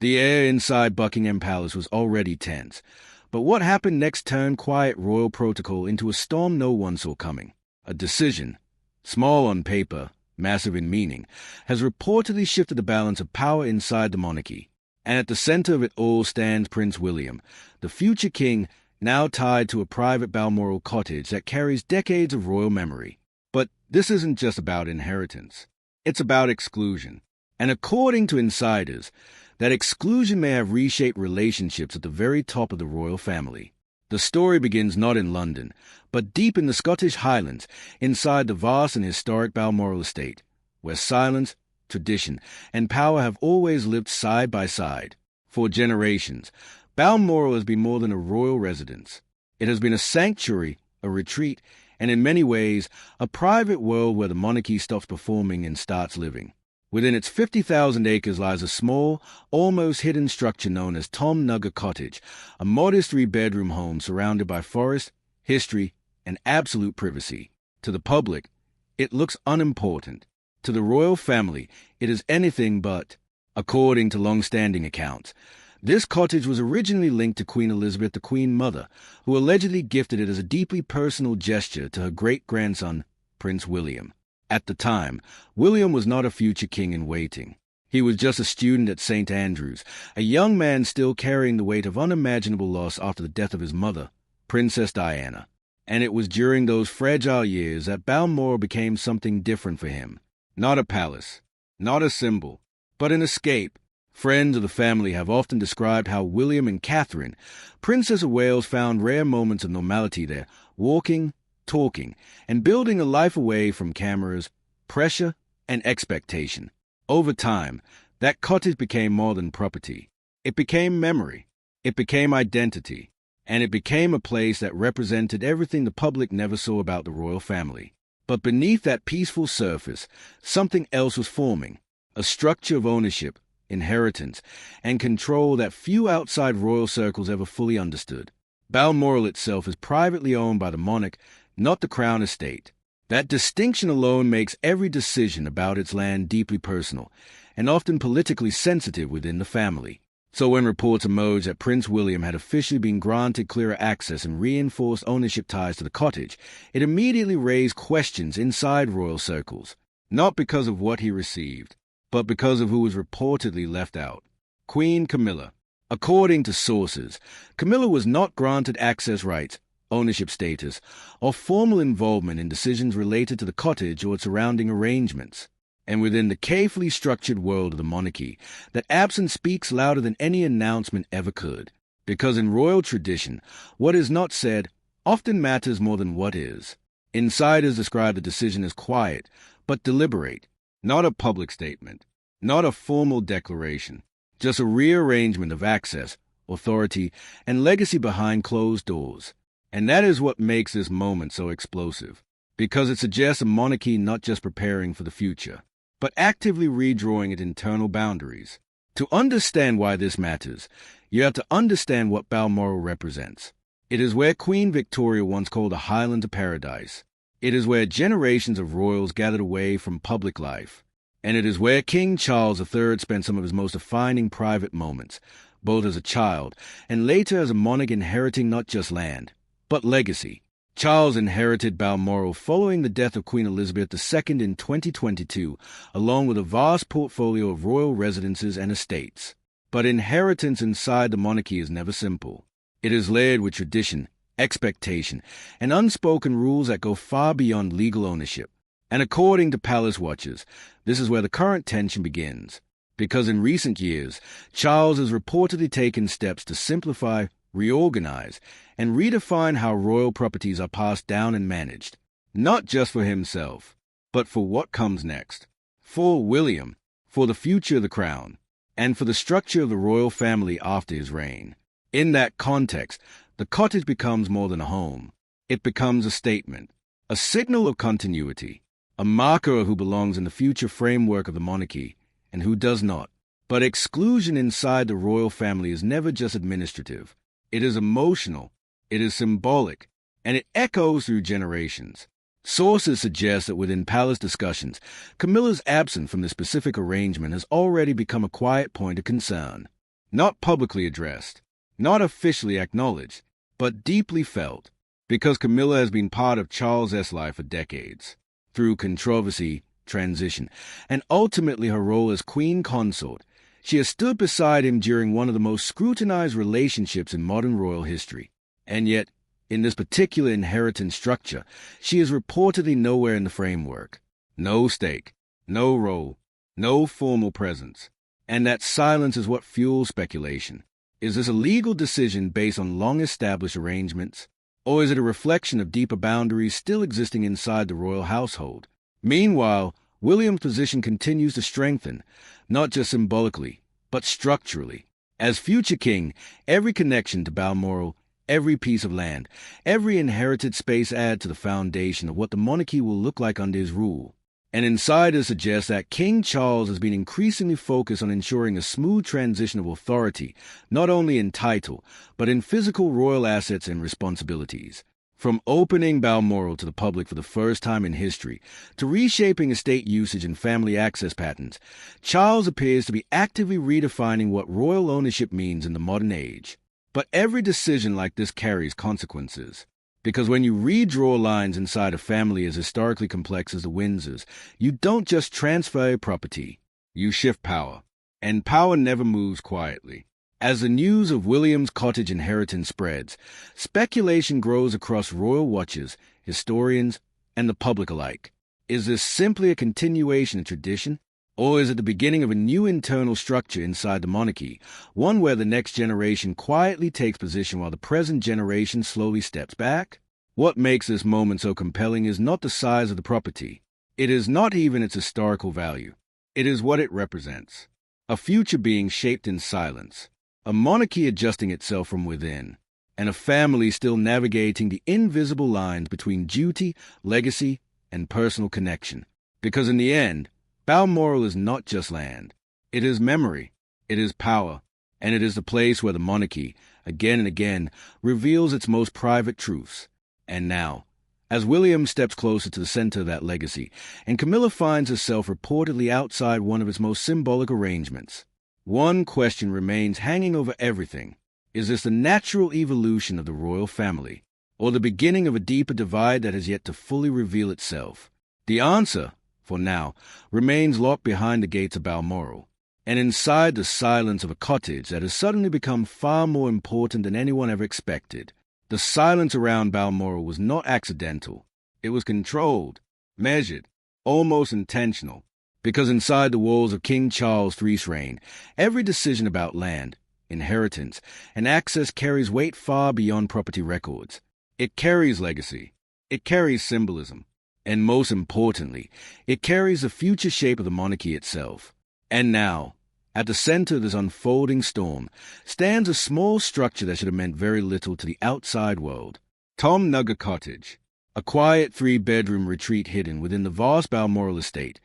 The air inside Buckingham Palace was already tense, but what happened next turned quiet royal protocol into a storm no one saw coming. A decision, small on paper, massive in meaning, has reportedly shifted the balance of power inside the monarchy. And at the center of it all stands Prince William, the future king, now tied to a private Balmoral Cottage that carries decades of royal memory. But this isn't just about inheritance. It's about exclusion. And according to insiders, that exclusion may have reshaped relationships at the very top of the royal family. The story begins not in London, but deep in the Scottish Highlands, inside the vast and historic Balmoral Estate, where silence, tradition, and power have always lived side by side. For generations, Balmoral has been more than a royal residence. It has been a sanctuary, a retreat, and in many ways, a private world where the monarchy stops performing and starts living. Within its 50,000 acres lies a small, almost hidden structure known as Balmoral Cottage, a modest three-bedroom home surrounded by forest, history, and absolute privacy. To the public, it looks unimportant. To the royal family, it is anything but. According to long-standing accounts, this cottage was originally linked to Queen Elizabeth, the Queen Mother, who allegedly gifted it as a deeply personal gesture to her great-grandson, Prince William. At the time, William was not a future king in waiting. He was just a student at St. Andrews, a young man still carrying the weight of unimaginable loss after the death of his mother, Princess Diana. And it was during those fragile years that Balmoral became something different for him. Not a palace, not a symbol, but an escape. Friends of the family have often described how William and Catherine, Princess of Wales, found rare moments of normality there, walking, talking, and building a life away from cameras, pressure, and expectation. Over time, that cottage became more than property. It became memory. It became identity. And it became a place that represented everything the public never saw about the royal family. But beneath that peaceful surface, something else was forming, a structure of ownership, inheritance, and control that few outside royal circles ever fully understood. Balmoral itself is privately owned by the monarch, not the Crown Estate. That distinction alone makes every decision about its land deeply personal, and often politically sensitive within the family. So when reports emerged that Prince William had officially been granted clearer access and reinforced ownership ties to the cottage, it immediately raised questions inside royal circles, not because of what he received, but because of who was reportedly left out. Queen Camilla. According to sources, Camilla was not granted access rights, ownership status, or formal involvement in decisions related to the cottage or its surrounding arrangements. And within the carefully structured world of the monarchy, that absence speaks louder than any announcement ever could. Because in royal tradition, what is not said often matters more than what is. Insiders describe the decision as quiet, but deliberate, not a public statement, not a formal declaration, just a rearrangement of access, authority, and legacy behind closed doors. And that is what makes this moment so explosive, because it suggests a monarchy not just preparing for the future, but actively redrawing its internal boundaries. To understand why this matters, you have to understand what Balmoral represents. It is where Queen Victoria once called a Highland a paradise. It is where generations of royals gathered away from public life. And it is where King Charles III spent some of his most defining private moments, both as a child and later as a monarch inheriting not just land, but legacy. Charles inherited Balmoral following the death of Queen Elizabeth II in 2022, along with a vast portfolio of royal residences and estates. But inheritance inside the monarchy is never simple. It is layered with tradition, expectation, and unspoken rules that go far beyond legal ownership. And according to palace watchers, this is where the current tension begins. Because in recent years, Charles has reportedly taken steps to simplify, reorganize, and redefine how royal properties are passed down and managed, not just for himself, but for what comes next, for William, for the future of the crown, and for the structure of the royal family after his reign. In that context, the cottage becomes more than a home. It becomes a statement, a signal of continuity, a marker of who belongs in the future framework of the monarchy and who does not. But exclusion inside the royal family is never just administrative. It is emotional, it is symbolic, and it echoes through generations. Sources suggest that within palace discussions, Camilla's absence from the specific arrangement has already become a quiet point of concern. Not publicly addressed, not officially acknowledged, but deeply felt, because Camilla has been part of Charles's life for decades, through controversy, transition, and ultimately her role as queen consort. She has stood beside him during one of the most scrutinized relationships in modern royal history. And yet, in this particular inheritance structure, she is reportedly nowhere in the framework. No stake, no role, no formal presence. And that silence is what fuels speculation. Is this a legal decision based on long-established arrangements? Or is it a reflection of deeper boundaries still existing inside the royal household? Meanwhile, William's position continues to strengthen, not just symbolically, but structurally. As future king, every connection to Balmoral, every piece of land, every inherited space add to the foundation of what the monarchy will look like under his rule. And insiders suggest that King Charles has been increasingly focused on ensuring a smooth transition of authority, not only in title, but in physical royal assets and responsibilities. From opening Balmoral to the public for the first time in history, to reshaping estate usage and family access patterns, Charles appears to be actively redefining what royal ownership means in the modern age. But every decision like this carries consequences. Because when you redraw lines inside a family as historically complex as the Windsors, you don't just transfer property, you shift power. And power never moves quietly. As the news of William's cottage inheritance spreads, speculation grows across royal watchers, historians, and the public alike. Is this simply a continuation of tradition? Or is it the beginning of a new internal structure inside the monarchy, one where the next generation quietly takes position while the present generation slowly steps back? What makes this moment so compelling is not the size of the property. It is not even its historical value. It is what it represents. A future being shaped in silence, a monarchy adjusting itself from within, and a family still navigating the invisible lines between duty, legacy, and personal connection. Because in the end, Balmoral is not just land. It is memory, it is power, and it is the place where the monarchy, again and again, reveals its most private truths. And now, as William steps closer to the center of that legacy, and Camilla finds herself reportedly outside one of its most symbolic arrangements, one question remains hanging over everything. Is this the natural evolution of the royal family, or the beginning of a deeper divide that has yet to fully reveal itself? The answer, for now, remains locked behind the gates of Balmoral, and inside the silence of a cottage that has suddenly become far more important than anyone ever expected. The silence around Balmoral was not accidental. It was controlled, measured, almost intentional, because inside the walls of King Charles III's reign, every decision about land, inheritance, and access carries weight far beyond property records. It carries legacy. It carries symbolism. And most importantly, it carries the future shape of the monarchy itself. And now, at the center of this unfolding storm, stands a small structure that should have meant very little to the outside world. Balmoral Cottage, a quiet 3-bedroom retreat hidden within the vast Balmoral Estate,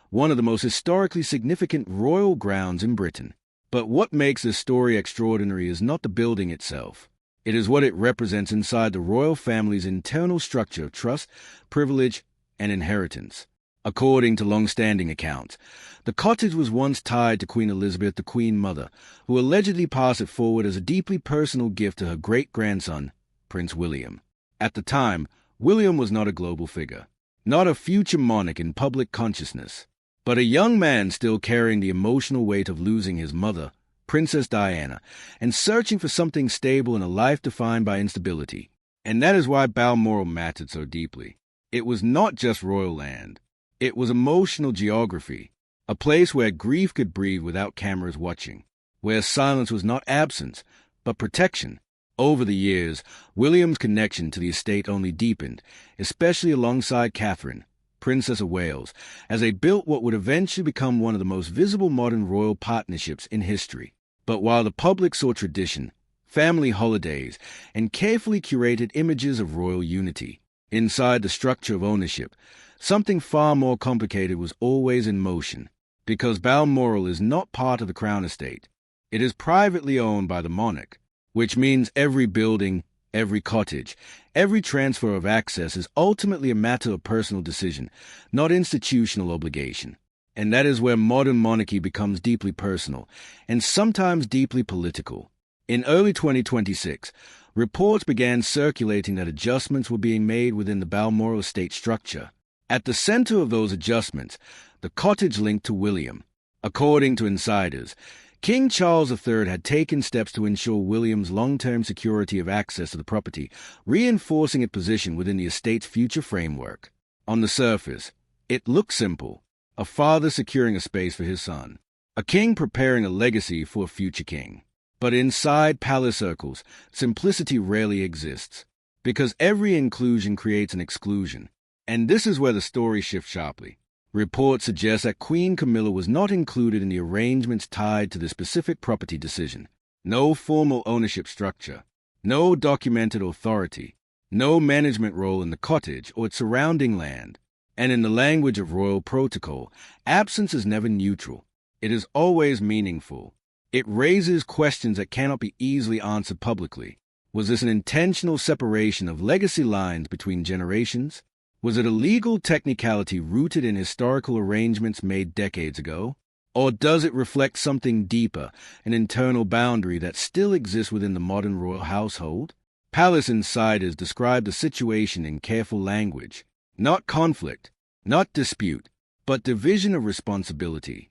one of the most historically significant royal grounds in Britain. But what makes this story extraordinary is not the building itself. It is what it represents inside the royal family's internal structure of trust, privilege, and inheritance. According to long-standing accounts, the cottage was once tied to Queen Elizabeth, the Queen Mother, who allegedly passed it forward as a deeply personal gift to her great-grandson, Prince William. At the time, William was not a global figure, not a future monarch in public consciousness, but a young man still carrying the emotional weight of losing his mother, Princess Diana, and searching for something stable in a life defined by instability. And that is why Balmoral mattered so deeply. It was not just royal land. It was emotional geography, a place where grief could breathe without cameras watching, where silence was not absence, but protection. Over the years, William's connection to the estate only deepened, especially alongside Catherine, Princess of Wales, as they built what would eventually become one of the most visible modern royal partnerships in history. But while the public saw tradition, family holidays, and carefully curated images of royal unity, inside the structure of ownership, something far more complicated was always in motion. Because Balmoral is not part of the Crown Estate, it is privately owned by the monarch, which means every building, every cottage, every transfer of access is ultimately a matter of personal decision, not institutional obligation. And that is where modern monarchy becomes deeply personal, and sometimes deeply political. In early 2026, reports began circulating that adjustments were being made within the Balmoral Estate structure. At the center of those adjustments, the cottage linked to William. According to insiders, King Charles III had taken steps to ensure William's long-term security of access to the property, reinforcing its position within the estate's future framework. On the surface, it looked simple: a father securing a space for his son, a king preparing a legacy for a future king. But inside palace circles, simplicity rarely exists, because every inclusion creates an exclusion. And this is where the story shifts sharply. Reports suggest that Queen Camilla was not included in the arrangements tied to the specific property decision. No formal ownership structure, no documented authority, no management role in the cottage or its surrounding land. And in the language of royal protocol, absence is never neutral. It is always meaningful. It raises questions that cannot be easily answered publicly. Was this an intentional separation of legacy lines between generations? Was it a legal technicality rooted in historical arrangements made decades ago? Or does it reflect something deeper, an internal boundary that still exists within the modern royal household? Palace insiders describe the situation in careful language. Not conflict, not dispute, but division of responsibility.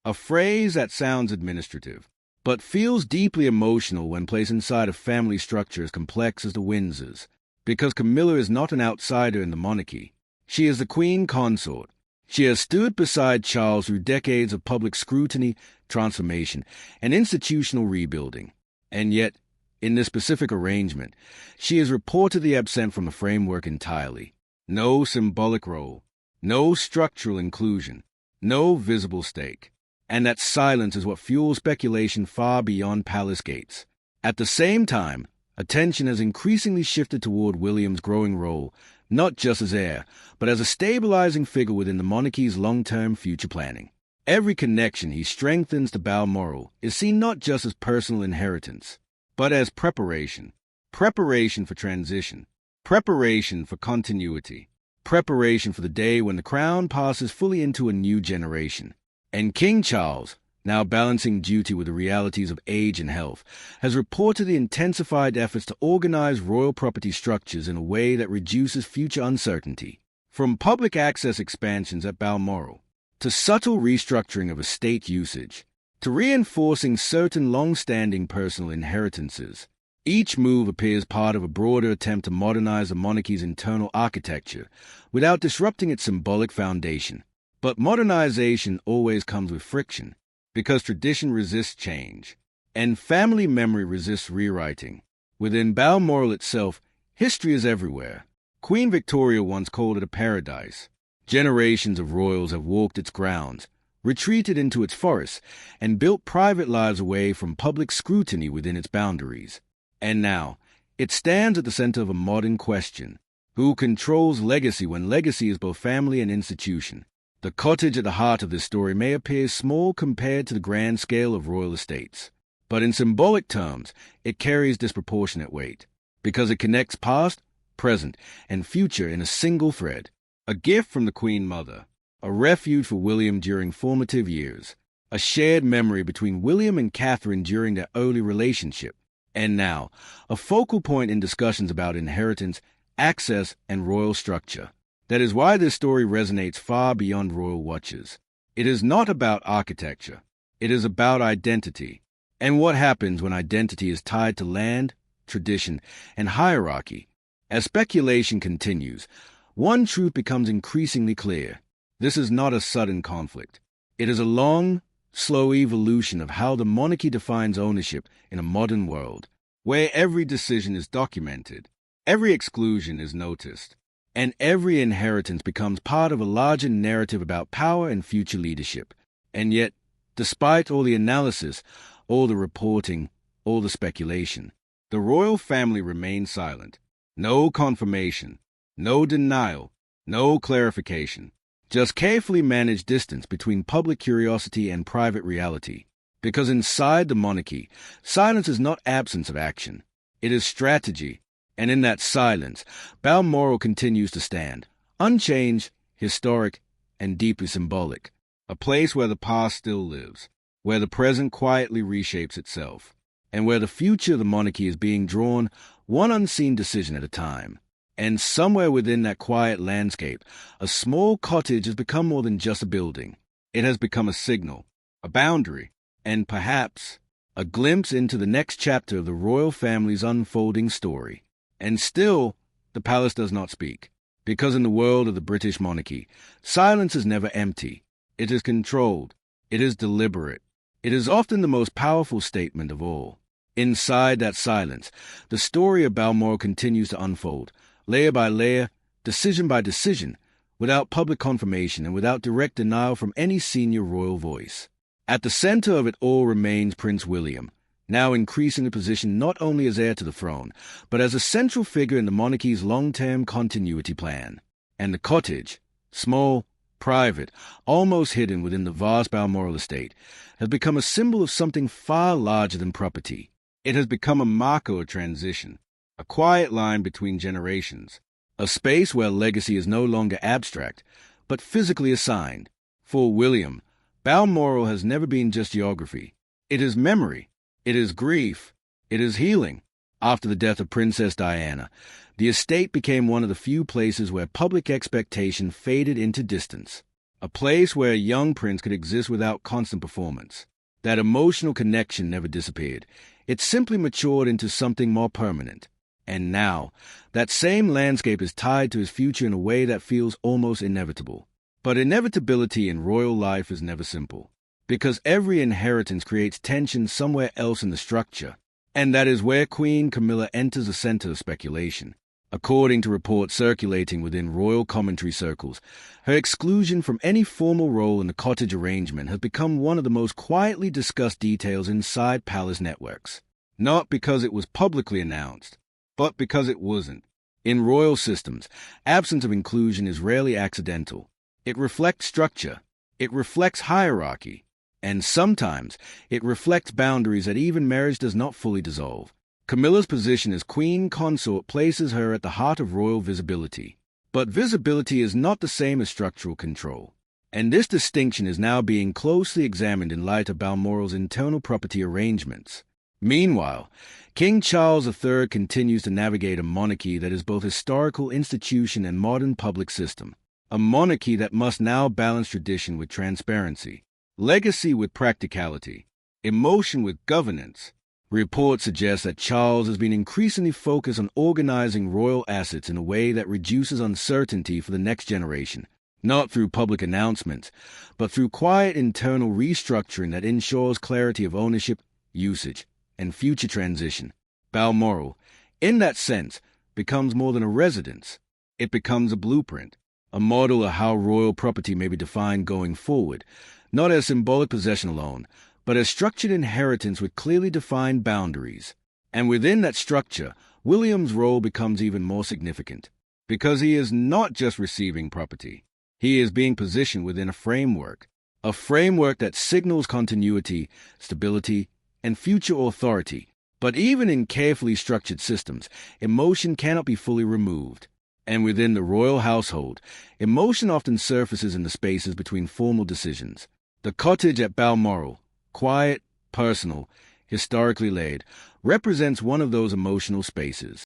A phrase that sounds administrative, but feels deeply emotional when placed inside a family structure as complex as the Windsors. Because Camilla is not an outsider in the monarchy. She is the queen consort. She has stood beside Charles through decades of public scrutiny, transformation, and institutional rebuilding. And yet, in this specific arrangement, she is reportedly absent from the framework entirely. No symbolic role, no structural inclusion, no visible stake. And that silence is what fuels speculation far beyond palace gates. At the same time, attention has increasingly shifted toward William's growing role, not just as heir, but as a stabilizing figure within the monarchy's long-term future planning. Every connection he strengthens to Balmoral is seen not just as personal inheritance, but as preparation. Preparation for transition. Preparation for continuity. Preparation for the day when the crown passes fully into a new generation. And King Charles, now balancing duty with the realities of age and health, has reportedly intensified efforts to organize royal property structures in a way that reduces future uncertainty. From public access expansions at Balmoral, to subtle restructuring of estate usage, to reinforcing certain long-standing personal inheritances, each move appears part of a broader attempt to modernize the monarchy's internal architecture without disrupting its symbolic foundation. But modernization always comes with friction, because tradition resists change, and family memory resists rewriting. Within Balmoral itself, history is everywhere. Queen Victoria once called it a paradise. Generations of royals have walked its grounds, retreated into its forests, and built private lives away from public scrutiny within its boundaries. And now, it stands at the center of a modern question: who controls legacy when legacy is both family and institution? The cottage at the heart of this story may appear small compared to the grand scale of royal estates, but in symbolic terms, it carries disproportionate weight, because it connects past, present, and future in a single thread. A gift from the Queen Mother, a refuge for William during formative years, a shared memory between William and Catherine during their early relationship, and now, a focal point in discussions about inheritance, access, and royal structure. That is why this story resonates far beyond royal watchers. It is not about architecture. It is about identity. And what happens when identity is tied to land, tradition, and hierarchy? As speculation continues, one truth becomes increasingly clear. This is not a sudden conflict. It is a long, slow evolution of how the monarchy defines ownership in a modern world, where every decision is documented, every exclusion is noticed, and every inheritance becomes part of a larger narrative about power and future leadership. And yet, despite all the analysis, all the reporting, all the speculation, the royal family remains silent. No confirmation, no denial, no clarification. Just carefully managed distance between public curiosity and private reality. Because inside the monarchy, silence is not absence of action. It is strategy. And in that silence, Balmoral continues to stand, unchanged, historic, and deeply symbolic. a place where the past still lives, where the present quietly reshapes itself, and where the future of the monarchy is being drawn one unseen decision at a time. And somewhere within that quiet landscape, a small cottage has become more than just a building. It has become a signal, a boundary, and perhaps a glimpse into the next chapter of the royal family's unfolding story. And still, the palace does not speak, because in the world of the British monarchy, silence is never empty. It is controlled. It is deliberate. It is often the most powerful statement of all. Inside that silence, the story of Balmoral continues to unfold, layer by layer, decision by decision, without public confirmation and without direct denial from any senior royal voice. At the center of it all remains Prince William, now increasingly positioned not only as heir to the throne, but as a central figure in the monarchy's long-term continuity plan. And the cottage, small, private, almost hidden within the vast Balmoral Estate, has become a symbol of something far larger than property. It has become a marker of transition, a quiet line between generations, a space where legacy is no longer abstract, but physically assigned. For William, Balmoral has never been just geography. It is memory. It is grief. It is healing. After the death of Princess Diana, the estate became one of the few places where public expectation faded into distance, a place where a young prince could exist without constant performance. That emotional connection never disappeared. It simply matured into something more permanent. And now, that same landscape is tied to his future in a way that feels almost inevitable. But inevitability in royal life is never simple, because every inheritance creates tension somewhere else in the structure, and that is where Queen Camilla enters the center of speculation. According to reports circulating within royal commentary circles, her exclusion from any formal role in the cottage arrangement has become one of the most quietly discussed details inside palace networks. Not because it was publicly announced, but because it wasn't. In royal systems, absence of inclusion is rarely accidental. It reflects structure. It reflects hierarchy. And sometimes it reflects boundaries that even marriage does not fully dissolve. Camilla's position as queen consort places her at the heart of royal visibility. But visibility is not the same as structural control. And this distinction is now being closely examined in light of Balmoral's internal property arrangements. Meanwhile, King Charles III continues to navigate a monarchy that is both historical institution and modern public system. A monarchy that must now balance tradition with transparency, legacy with practicality, emotion with governance. Reports suggest that Charles has been increasingly focused on organizing royal assets in a way that reduces uncertainty for the next generation, not through public announcements, but through quiet internal restructuring that ensures clarity of ownership, usage, and future transition. Balmoral, in that sense, becomes more than a residence. It becomes a blueprint, a model of how royal property may be defined going forward, not as symbolic possession alone, but as structured inheritance with clearly defined boundaries. And within that structure, William's role becomes even more significant, because he is not just receiving property. He is being positioned within a framework that signals continuity, stability, and future authority. But even in carefully structured systems, emotion cannot be fully removed. And within the royal household, emotion often surfaces in the spaces between formal decisions. The cottage at Balmoral, quiet, personal, historically laid, represents one of those emotional spaces.